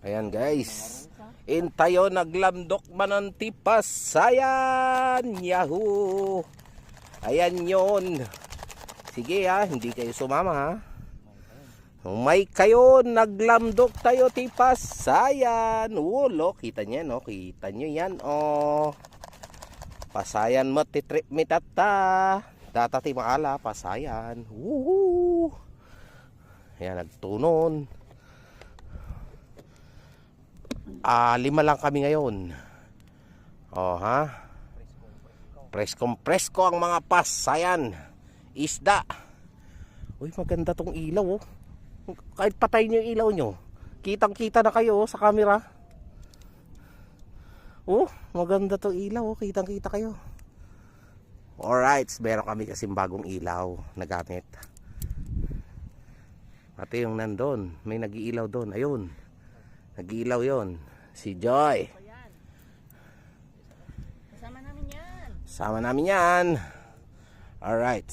Ayan guys. Intayo naglamdok man ang tipas. Ayan. Yahoo. Ayan yon. Sige ha. Hindi kayo sumama ha. May kayo. Naglamdok tayo tipas. Ayan. Ulo. Kita nyo no. Kita nyo yan. Oh. Pasayan mo titrip mitata. Datati maala. Pasayan. Woohoo. Ayan. Nagtunon. 5 lang kami ngayon. Oh ha. Presko ang mga pasayan. Isda. Uy, maganda tong ilaw oh. Kahit patay niyo yung ilaw nyo, kitang-kita na kayo sa camera. Oh, maganda tong ilaw oh. Kitang-kita kayo. Alright, meron kami kasing bagong ilaw na gamit. Pati yung nandun, may nag-iilaw doon. Ayun. Nag-iilaw yon. Si Joy. Kasama namin yan. Sama namin yan. Alright.